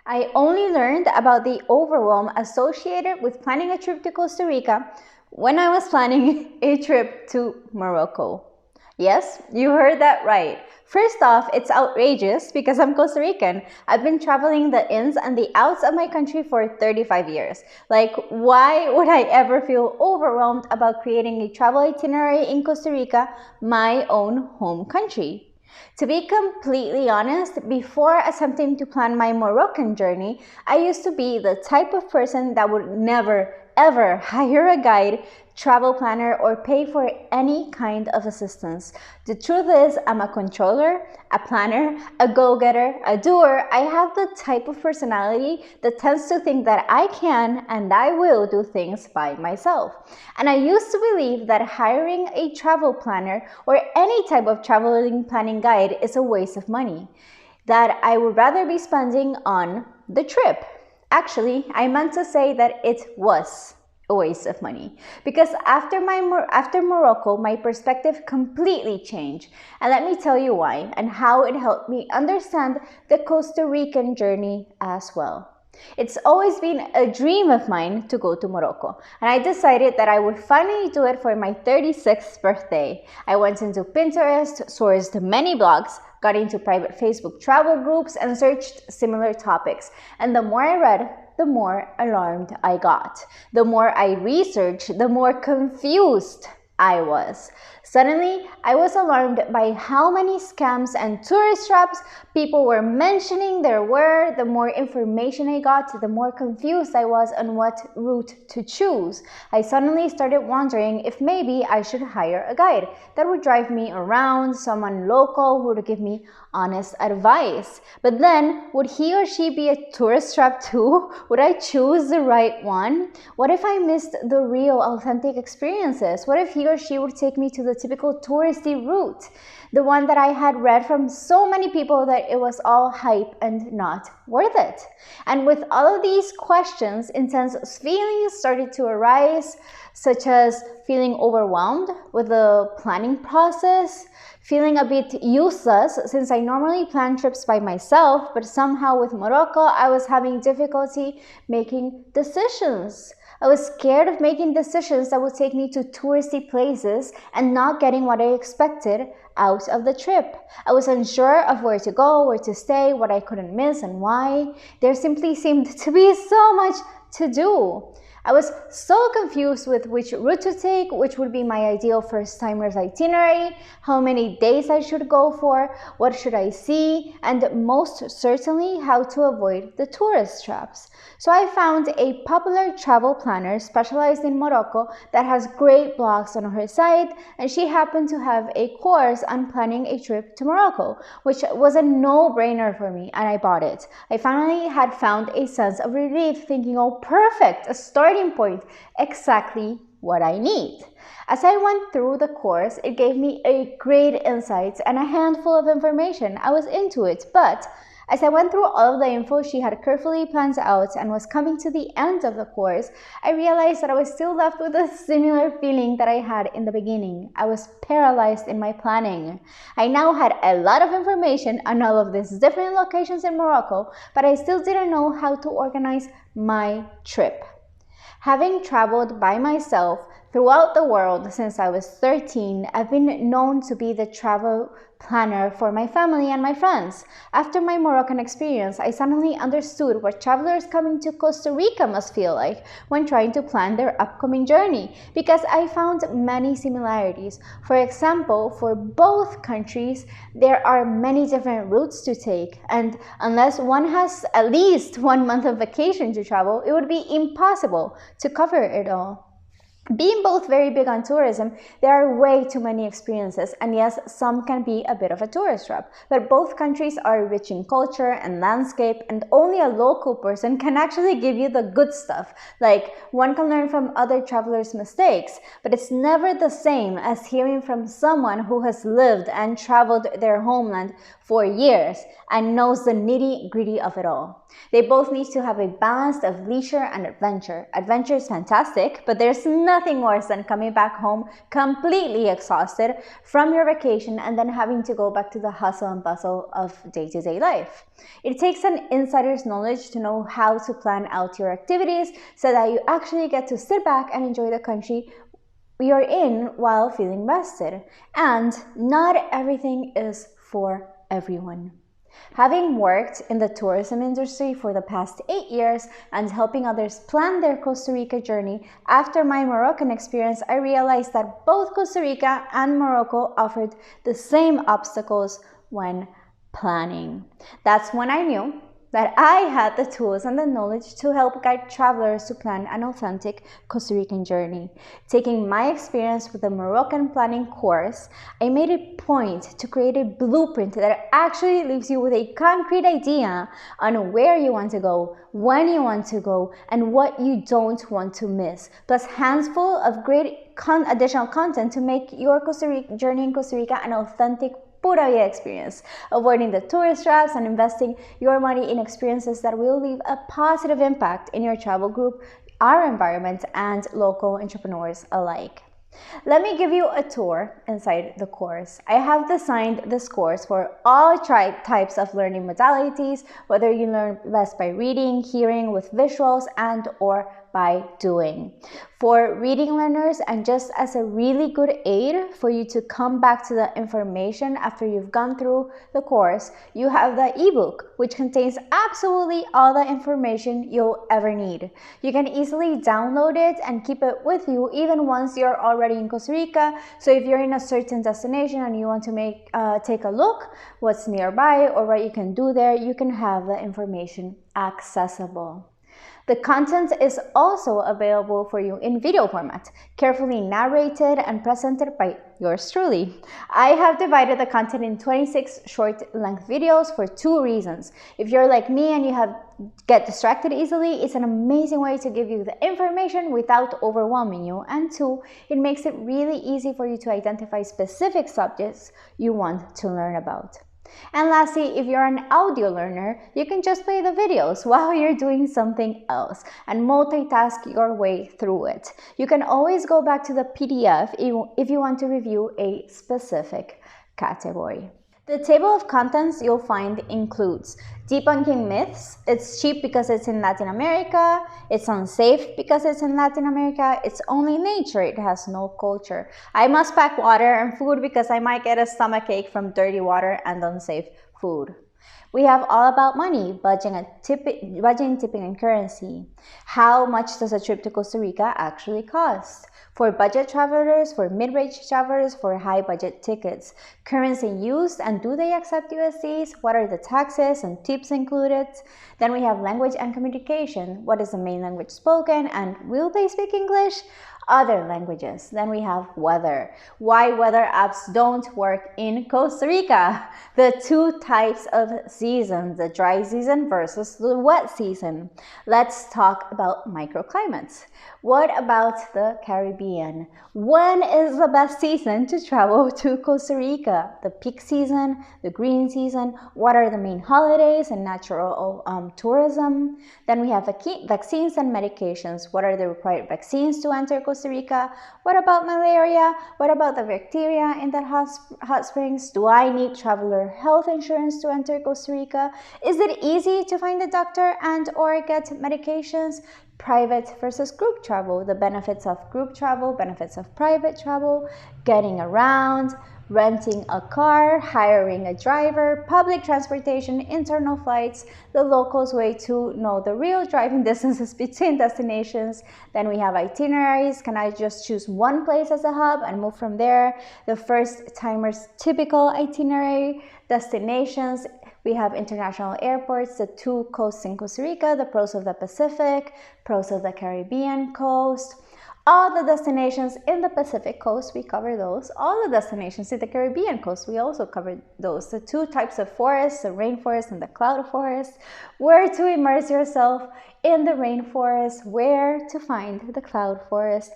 I only learned about the overwhelm associated with planning a trip to Costa Rica when I was planning a trip to Morocco. Yes, you heard that right. First off, it's outrageous because I'm Costa Rican. I've been traveling the ins and the outs of my country for 35 years. Like, why would I ever feel overwhelmed about creating a travel itinerary in Costa Rica, my own home country? To be completely honest, before attempting to plan my Moroccan journey, I used to be the type of person that would never, ever hire a guide, travel planner, or pay for any kind of assistance. The truth is, I'm a controller, a planner, a go-getter, a doer. I have the type of personality that tends to think that I can and I will do things by myself. And I used to believe that hiring a travel planner or any type of traveling planning guide is a waste of money, that I would rather be spending on the trip. Actually, I meant to say that it was a waste of money, because after Morocco, my perspective completely changed. And let me tell you why and how it helped me understand the Costa Rican journey as well. It's always been a dream of mine to go to Morocco, and I decided that I would finally do it for my 36th birthday. I went into Pinterest, sourced many blogs, got into private Facebook travel groups, and searched similar topics. And the more I read, the more alarmed I got. The more I researched, the more confused I was. Suddenly, I was alarmed by how many scams and tourist traps people were mentioning there were. The more information I got, the more confused I was on what route to choose. I suddenly started wondering if maybe I should hire a guide that would drive me around, someone local who would give me honest advice. But then, would he or she be a tourist trap too? Would I choose the right one? What if I missed the real, authentic experiences? What if he or she would take me to the typical touristy route, the one that I had read from so many people that it was all hype and not worth it? And with all of these questions, intense feelings started to arise, such as feeling overwhelmed with the planning process, feeling a bit useless since I normally plan trips by myself, but somehow with Morocco, I was having difficulty making decisions. I was scared of making decisions that would take me to touristy places and not getting what I expected out of the trip. I was unsure of where to go, where to stay, what I couldn't miss, and why. There simply seemed to be so much to do. I was so confused with which route to take, which would be my ideal first-timer's itinerary, how many days I should go for, what should I see, and most certainly how to avoid the tourist traps. So I found a popular travel planner specialized in Morocco that has great blogs on her site, and she happened to have a course on planning a trip to Morocco, which was a no-brainer for me, and I bought it. I finally had found a sense of relief, thinking, oh, perfect, a starting point, exactly what I need. As I went through the course, it gave me a great insights and a handful of information. I was into it, but as I went through all of the info she had carefully planned out and was coming to the end of the course, I realized that I was still left with a similar feeling that I had in the beginning. I was paralyzed in my planning. I now had a lot of information on all of these different locations in Morocco, but I still didn't know how to organize my trip. Having traveled by myself throughout the world since I was 13, I've been known to be the travel planner for my family and my friends. After my Moroccan experience, I suddenly understood what travelers coming to Costa Rica must feel like when trying to plan their upcoming journey, because I found many similarities. For example, for both countries, there are many different routes to take, and unless one has at least 1 month of vacation to travel, it would be impossible to cover it all. Being both very big on tourism, there are way too many experiences, and yes, some can be a bit of a tourist trap, but both countries are rich in culture and landscape, and only a local person can actually give you the good stuff. Like, one can learn from other travelers' mistakes, but it's never the same as hearing from someone who has lived and traveled their homeland for years and knows the nitty-gritty of it all. They both need to have a balance of leisure and adventure. Adventure is fantastic, but there's nothing worse than coming back home completely exhausted from your vacation and then having to go back to the hustle and bustle of day-to-day life. It takes an insider's knowledge to know how to plan out your activities so that you actually get to sit back and enjoy the country you're in while feeling rested. And not everything is for everyone. Having worked in the tourism industry for the past 8 years and helping others plan their Costa Rica journey, after my Moroccan experience, I realized that both Costa Rica and Morocco offered the same obstacles when planning. That's when I knew that I had the tools and the knowledge to help guide travelers to plan an authentic Costa Rican journey. Taking my experience with the Moroccan planning course, I made a point to create a blueprint that actually leaves you with a concrete idea on where you want to go, when you want to go, and what you don't want to miss, plus handful of great additional content to make your Costa Rica journey in Costa Rica an authentic pura vida experience, avoiding the tourist traps and investing your money in experiences that will leave a positive impact in your travel group, our environment, and local entrepreneurs alike. Let me give you a tour inside the course. I have designed this course for all types of learning modalities, whether you learn best by reading, hearing with visuals, and or by doing. For reading learners and just as a really good aid for you to come back to the information after you've gone through the course, you have the ebook, which contains absolutely all the information you'll ever need. You can easily download it and keep it with you even once you're already in Costa Rica. So if you're in a certain destination and you want to take a look what's nearby or what you can do there, you can have the information accessible. The content is also available for you in video format, carefully narrated and presented by yours truly. I have divided the content in 26 short-length videos for 2 reasons. If you're like me and you get distracted easily, it's an amazing way to give you the information without overwhelming you. And 2, it makes it really easy for you to identify specific subjects you want to learn about. And lastly, if you're an audio learner, you can just play the videos while you're doing something else and multitask your way through it. You can always go back to the PDF if you want to review a specific category. The table of contents you'll find includes debunking myths. It's cheap because it's in Latin America. It's unsafe because it's in Latin America. It's only nature. It has no culture. I must pack water and food because I might get a stomachache from dirty water and unsafe food. We have all about money, budgeting, tipping, and currency. How much does a trip to Costa Rica actually cost? For budget travelers, for mid-range travelers, for high-budget tickets. Currency used, and do they accept USDs? What are the taxes and tips included? Then we have language and communication. What is the main language spoken, and will they speak English? Other languages. Then we have weather. Why weather apps don't work in Costa Rica. The 2 types of seasons, the dry season versus the wet season. Let's talk about microclimates. What about the Caribbean? When is the best season to travel to Costa Rica? The peak season, the green season, what are the main holidays and natural tourism? Then we have vaccines and medications. What are the required vaccines to enter Costa Rica? What about malaria? What about the bacteria in the hot springs? Do I need traveler health insurance to enter Costa Rica? Is it easy to find a doctor and or get medications? Private versus group travel, the benefits of group travel, benefits of private travel, getting around, renting a car, hiring a driver, public transportation, internal flights, the locals' way to know the real driving distances between destinations. Then we have itineraries. Can I just choose one place as a hub and move from there? The first timer's typical itinerary, destinations. We have international airports, the 2 coasts in Costa Rica, the pros of the Pacific, pros of the Caribbean coast. All the destinations in the Pacific coast, we cover those. All the destinations in the Caribbean coast, we also cover those. The 2 types of forests, the rainforest and the cloud forest. Where to immerse yourself in the rainforest, where to find the cloud forest.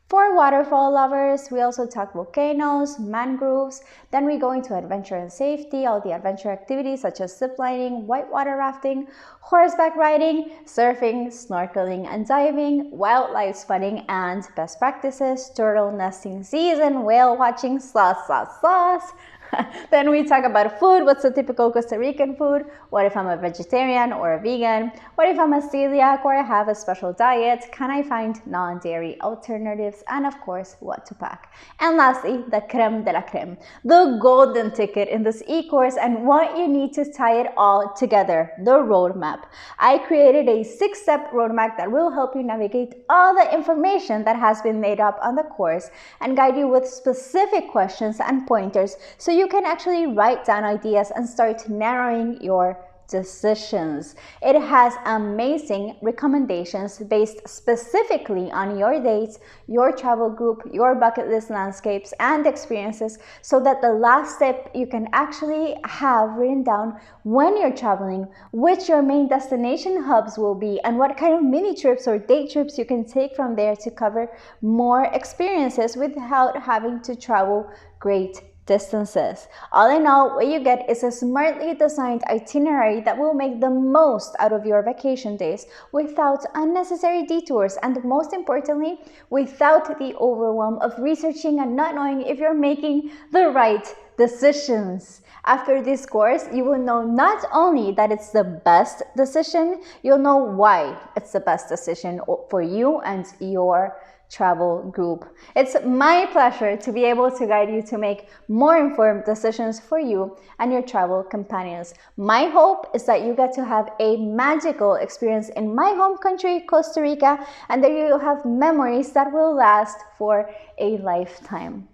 For waterfall lovers, we also talk volcanoes, mangroves, then we go into adventure and safety, all the adventure activities such as ziplining, whitewater rafting, horseback riding, surfing, snorkeling and diving, wildlife spotting and best practices, turtle nesting season, whale watching, sloth. Then we talk about food. What's the typical Costa Rican food? What if I'm a vegetarian or a vegan? What if I'm a celiac or I have a special diet? Can I find non-dairy alternatives? And of course, what to pack. And lastly, the creme de la creme, the golden ticket in this e-course and what you need to tie it all together, the roadmap. I created a 6-step roadmap that will help you navigate all the information that has been made up on the course and guide you with specific questions and pointers so you can actually write down ideas and start narrowing your decisions. It has amazing recommendations based specifically on your dates, your travel group, your bucket list landscapes and experiences, so that the last step you can actually have written down when you're traveling, which your main destination hubs will be, and what kind of mini trips or day trips you can take from there to cover more experiences without having to travel great distances. All in all, what you get is a smartly designed itinerary that will make the most out of your vacation days without unnecessary detours and, most importantly, without the overwhelm of researching and not knowing if you're making the right decisions. After this course, you will know not only that it's the best decision, you'll know why it's the best decision for you and your travel group. It's my pleasure to be able to guide you to make more informed decisions for you and your travel companions. My hope is that you get to have a magical experience in my home country, Costa Rica, and that you'll have memories that will last for a lifetime.